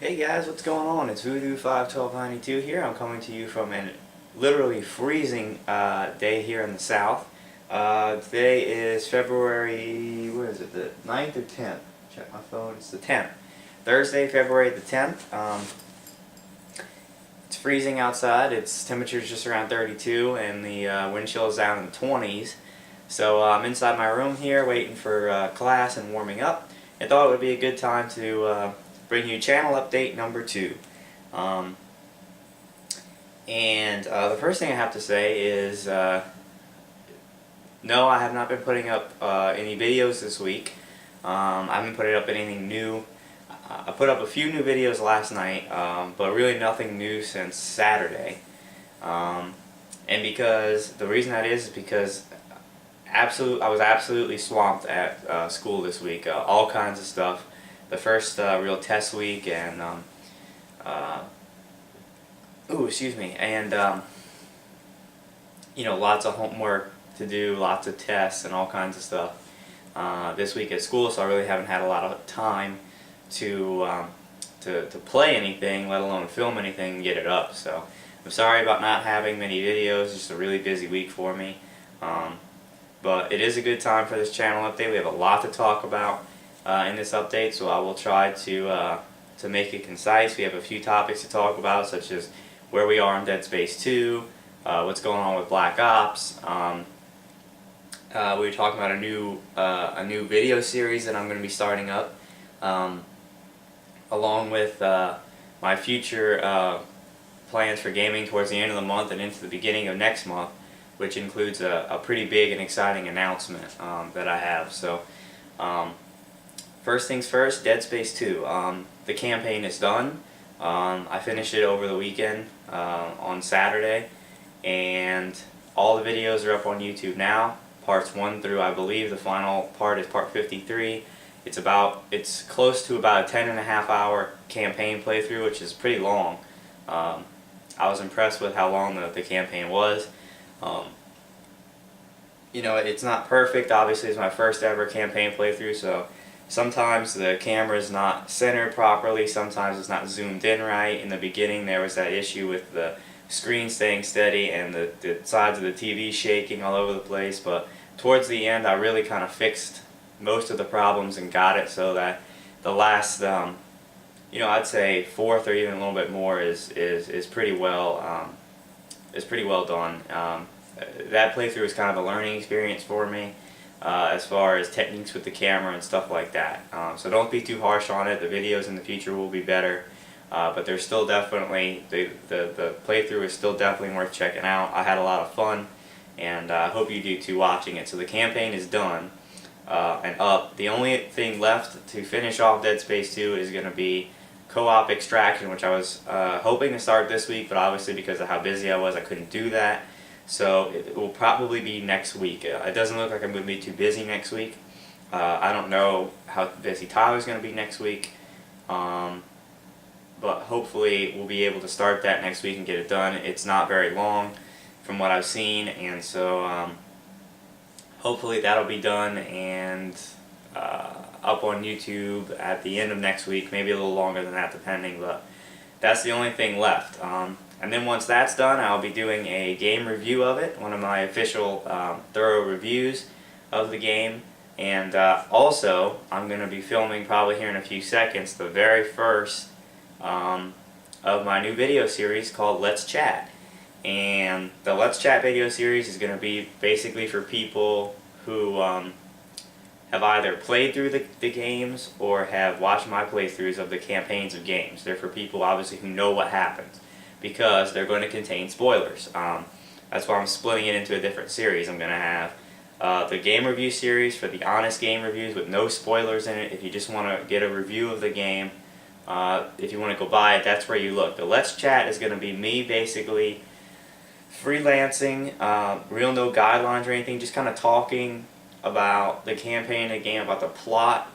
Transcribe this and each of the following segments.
Hey guys, what's going on? It's Voodoo51292 here. I'm coming to you from an literally freezing day here in the south. Today is February, what is it, the 9th or 10th? Check my phone, it's the 10th. Thursday, February the 10th. It's freezing outside. Its temperature's just around 32 and the wind chill is down in the 20s. So I'm inside my room here waiting for class and warming up. I thought it would be a good time to bring you channel update number 2. The first thing I have to say is no, I have not been putting up any videos this week. I haven't put up anything new. I put up a few new videos last night, but really nothing new since Saturday. And because the reason that is because I was absolutely swamped at school this week. All kinds of stuff. The first real test week, and lots of homework to do, lots of tests, and all kinds of stuff this week at school. So I really haven't had a lot of time to play anything, let alone film anything and get it up. So I'm sorry about not having many videos. Just a really busy week for me. But it is a good time for this channel update. We have a lot to talk about in this update, so I will try to make it concise. We have a few topics to talk about, such as where we are in Dead Space 2, what's going on with Black Ops. We were talking about a new video series that I'm going to be starting up, along with my future plans for gaming towards the end of the month and into the beginning of next month, which includes a pretty big and exciting announcement that I have. So, first things first, Dead Space 2. The campaign is done. I finished it over the weekend on Saturday, and all the videos are up on YouTube now. Parts 1 through, I believe, the final part is part 53. It's close to about a 10.5-hour campaign playthrough, which is pretty long. I was impressed with how long the campaign was. It's not perfect. Obviously, it's my first ever campaign playthrough, so sometimes the camera is not centered properly, sometimes it's not zoomed in right. In the beginning, there was that issue with the screen staying steady and the sides of the TV shaking all over the place, but towards the end, I really kind of fixed most of the problems and got it so that the last, I'd say fourth or even a little bit more is pretty well done. That playthrough was kind of a learning experience for me as far as techniques with the camera and stuff like that. So don't be too harsh on it. The videos in the future will be better, but there's still definitely the playthrough is still definitely worth checking out. I had a lot of fun, and I hope you do too watching it. So the campaign is done and up. The only thing left to finish off Dead Space 2 is going to be co-op Extraction, which I was hoping to start this week, but obviously because of how busy I was, I couldn't do that. So it will probably be next week. It doesn't look like I'm going to be too busy next week. I don't know how busy Tyler's going to be next week, but hopefully we'll be able to start that next week and get it done. It's not very long from what I've seen, and so hopefully that'll be done and up on YouTube at the end of next week, maybe a little longer than that depending, but that's the only thing left. And then once that's done, I'll be doing a game review of it, one of my official thorough reviews of the game. And also, I'm going to be filming probably here in a few seconds the very first of my new video series called Let's Chat. And the Let's Chat video series is going to be basically for people who have either played through the games or have watched my playthroughs of the campaigns of games. They're for people obviously who know what happens, because they're going to contain spoilers. That's why I'm splitting it into a different series. I'm going to have the game review series for the honest game reviews with no spoilers in it. If you just want to get a review of the game, if you want to go buy it, that's where you look. The Let's Chat is going to be me basically freelancing, real no guidelines or anything, just kind of talking about the campaign of the game, about the plot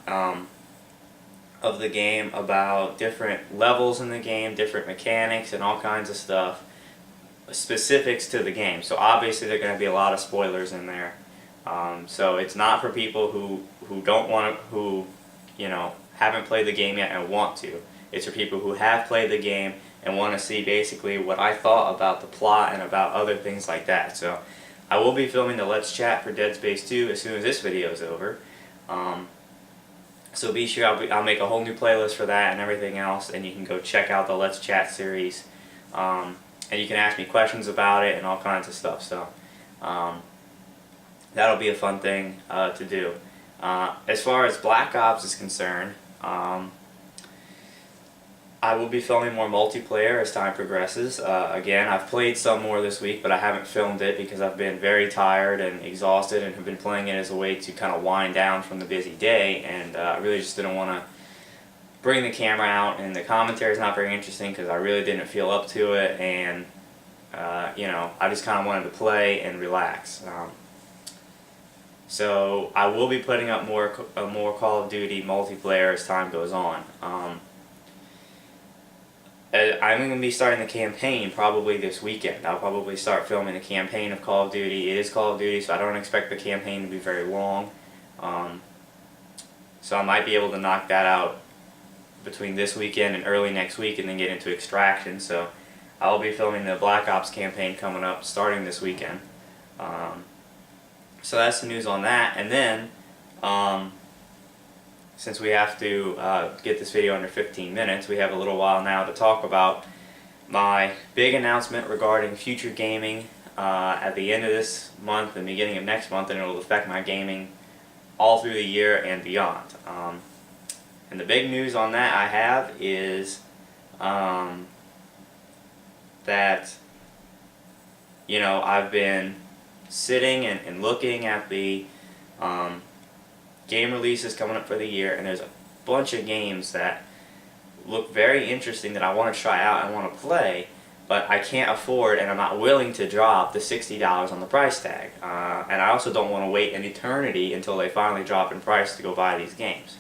of the game, about different levels in the game, different mechanics, and all kinds of stuff, specifics to the game. So obviously there are going to be a lot of spoilers in there. So it's not for people who don't want to, who haven't played the game yet and want to. It's for people who have played the game and want to see basically what I thought about the plot and about other things like that. So I will be filming the Let's Chat for Dead Space 2 as soon as this video is over. So be sure I'll make a whole new playlist for that and everything else, and you can go check out the Let's Chat series. And you can ask me questions about it and all kinds of stuff. So that'll be a fun thing to do. As far as Black Ops is concerned, I will be filming more multiplayer as time progresses. Again, I've played some more this week, but I haven't filmed it because I've been very tired and exhausted and have been playing it as a way to kind of wind down from the busy day, and I really just didn't want to bring the camera out, and the commentary is not very interesting because I really didn't feel up to it, and you know, I just kind of wanted to play and relax. So I will be putting up more Call of Duty multiplayer as time goes on. I'm going to be starting the campaign probably this weekend. I'll probably start filming the campaign of Call of Duty. It is Call of Duty, so I don't expect the campaign to be very long. So I might be able to knock that out between this weekend and early next week and then get into Extraction. So I'll be filming the Black Ops campaign coming up starting this weekend. So that's the news on that. And then, since we have to get this video under 15 minutes, we have a little while now to talk about my big announcement regarding future gaming at the end of this month and beginning of next month, and it will affect my gaming all through the year and beyond. And the big news on that I have is that, you know, I've been sitting and looking at the game releases coming up for the year, and there's a bunch of games that look very interesting that I want to try out and want to play, but I can't afford and I'm not willing to drop the $60 on the price tag. And I also don't want to wait an eternity until they finally drop in price to go buy these games.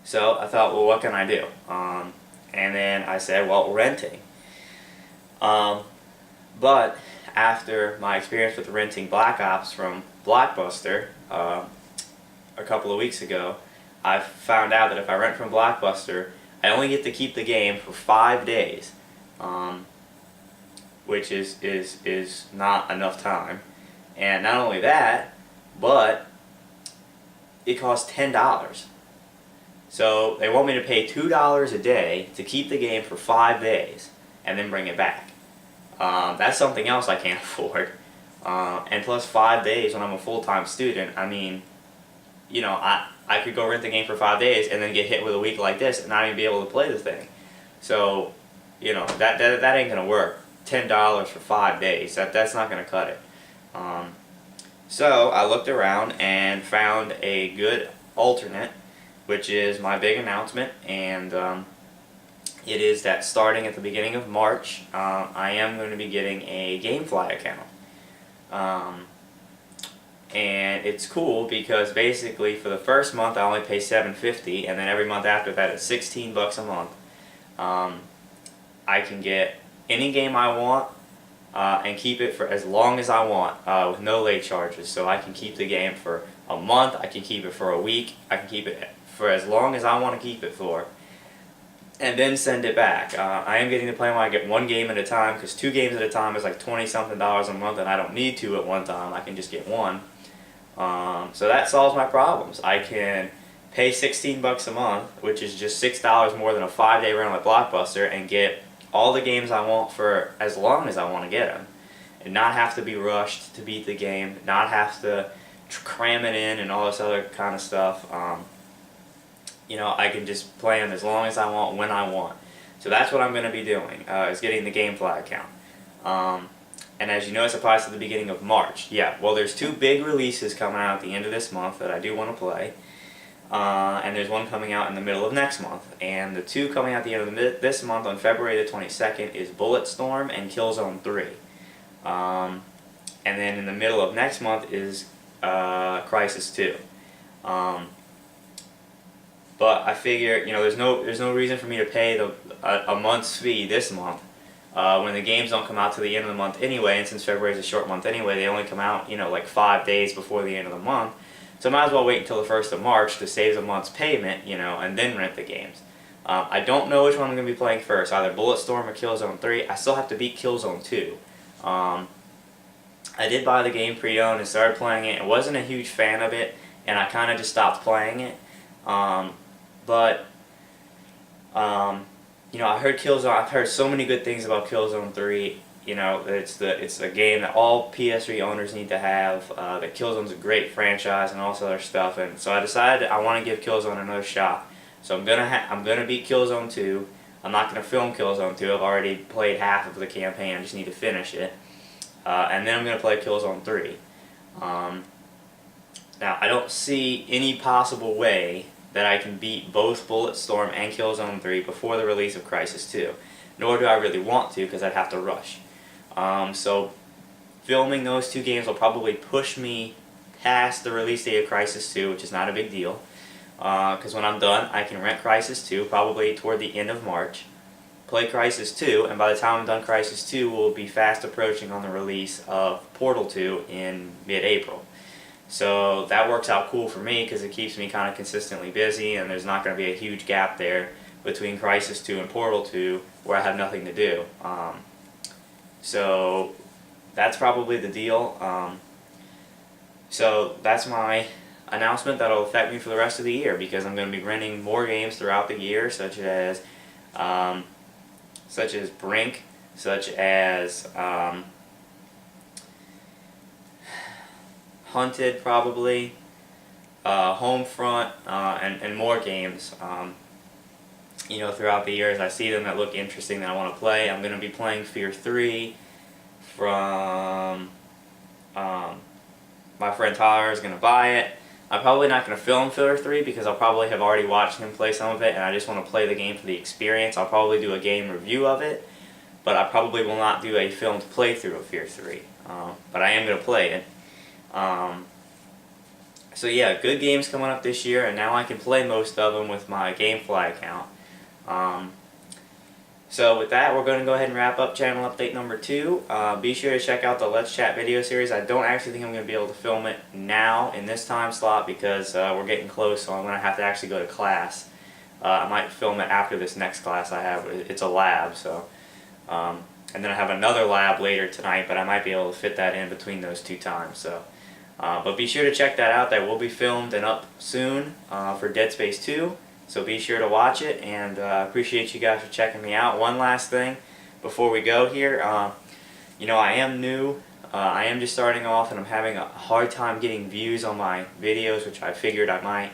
So I thought, well, what can I do? And then I said, well, renting. But after my experience with renting Black Ops from Blockbuster a couple of weeks ago, I found out that if I rent from Blockbuster, I only get to keep the game for 5 days, which is not enough time. And not only that, but it costs $10. So they want me to pay $2 a day to keep the game for 5 days and then bring it back. That's something else I can't afford. And plus 5 days when I'm a full-time student, I mean, you know, I could go rent the game for 5 days and then get hit with a week like this and not even be able to play the thing. So, you know, that ain't gonna work. $10 for 5 days, that's not gonna cut it. So I looked around and found a good alternate, which is my big announcement, and it is that starting at the beginning of March, I am going to be getting a GameFly account. And it's cool because basically for the first month I only pay $7.50, and then every month after that it's $16 a month. I can get any game I want and keep it for as long as I want with no late charges. So I can keep the game for a month, I can keep it for a week, I can keep it for as long as I want to keep it for, and then send it back. I am getting the plan where I get one game at a time, because 2 games at a time is like $20-something a month, and I don't need 2 at one time. I can just get 1. So that solves my problems. I can pay $16 a month, which is just $6 more than a 5-day rental at Blockbuster, and get all the games I want for as long as I want to get them, and not have to be rushed to beat the game, not have to cram it in and all this other kind of stuff. You know, I can just play them as long as I want, when I want. So that's what I'm going to be doing, is getting the GameFly account. And as you notice, it applies to the beginning of March. Yeah, well, there's 2 big releases coming out at the end of this month that I do want to play. And there's one coming out in the middle of next month. And the 2 coming out at the end of this month on February the 22nd is Bulletstorm and Killzone 3. And then in the middle of next month is Crysis 2. But I figure, you know, there's no reason for me to pay a month's fee this month when the games don't come out to the end of the month anyway, and since February is a short month anyway, they only come out, you know, like 5 days before the end of the month. So I might as well wait until the 1st of March to save a month's payment, you know, and then rent the games. I don't know which one I'm going to be playing first, either Bulletstorm or Killzone 3. I still have to beat Killzone 2. I did buy the game pre-owned and started playing it. I wasn't a huge fan of it, and I kind of just stopped playing it. But you know, I've heard so many good things about Killzone 3. You know, it's a game that all PS3 owners need to have. That Killzone's a great franchise and all this other stuff. And so I decided I want to give Killzone another shot. So I'm gonna beat Killzone 2. I'm not gonna film Killzone 2. I've already played half of the campaign. I just need to finish it. And then I'm gonna play Killzone 3. Now I don't see any possible way that I can beat both Bulletstorm and Killzone 3 before the release of Crysis 2. Nor do I really want to, because I'd have to rush. So filming those two games will probably push me past the release date of Crysis 2, which is not a big deal. Because when I'm done, I can rent Crysis 2 probably toward the end of March, play Crysis 2, and by the time I'm done Crysis 2, we'll be fast approaching on the release of Portal 2 in mid-April. So that works out cool for me because it keeps me kind of consistently busy, and there's not going to be a huge gap there between Crysis 2 and Portal 2 where I have nothing to do. So that's probably the deal. So that's my announcement that'll affect me for the rest of the year, because I'm going to be renting more games throughout the year, such as Brink, such as Hunted, probably, Homefront, and more games. You know, throughout the year, as I see them that look interesting that I want to play. I'm going to be playing Fear 3 from my friend Tyler is going to buy it. I'm probably not going to film Fear 3 because I'll probably have already watched him play some of it, and I just want to play the game for the experience. I'll probably do a game review of it, but I probably will not do a filmed playthrough of Fear 3. But I am going to play it. So yeah, good games coming up this year, and now I can play most of them with my GameFly account. So with that, we're going to go ahead and wrap up channel update number 2. Be sure to check out the Let's Chat video series. I don't actually think I'm going to be able to film it now in this time slot because we're getting close, so I'm going to have to actually go to class. I might film it after this next class I have. It's a lab, so and then I have another lab later tonight, but I might be able to fit that in between those two times. So, but be sure to check that out. That will be filmed and up soon for Dead Space 2. So be sure to watch it, and appreciate you guys for checking me out. One last thing before we go here. You know, I am new. I am just starting off, and I'm having a hard time getting views on my videos, which I figured I might,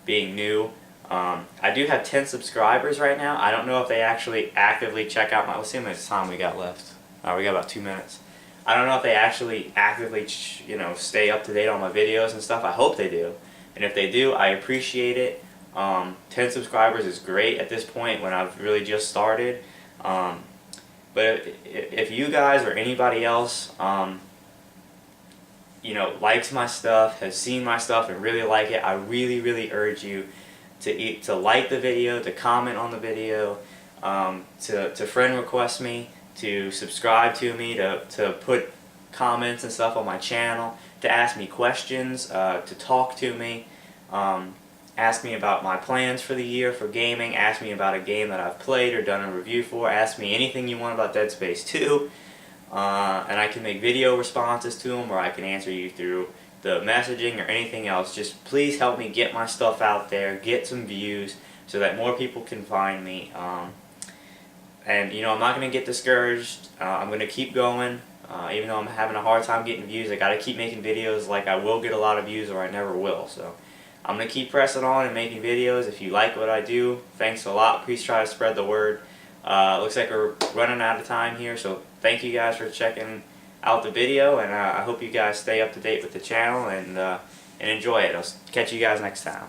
being new. I do have 10 subscribers right now. I don't know if they actually actively check out my... Let's see how much time we got left. We got about 2 minutes. I don't know if they actually actively, you know, stay up to date on my videos and stuff. I hope they do. And if they do, I appreciate it. 10 subscribers is great at this point when I've really just started. But if you guys or anybody else, you know, likes my stuff, has seen my stuff and really like it, I really urge you to like the video, to comment on the video, to friend request me, to subscribe to me, to put comments and stuff on my channel, to ask me questions, to talk to me. Ask me about my plans for the year for gaming, ask me about a game that I've played or done a review for, ask me anything you want about Dead Space 2, and I can make video responses to them, or I can answer you through the messaging or anything else. Just please help me get my stuff out there, get some views, so that more people can find me. And you know, I'm not going to get discouraged. I'm going to keep going. Even though I'm having a hard time getting views, I got to keep making videos. Like, I will get a lot of views or I never will. So I'm going to keep pressing on and making videos. If you like what I do, thanks a lot. Please try to spread the word. Looks like we're running out of time here, so thank you guys for checking out the video, and I hope you guys stay up to date with the channel and enjoy it. I'll catch you guys next time.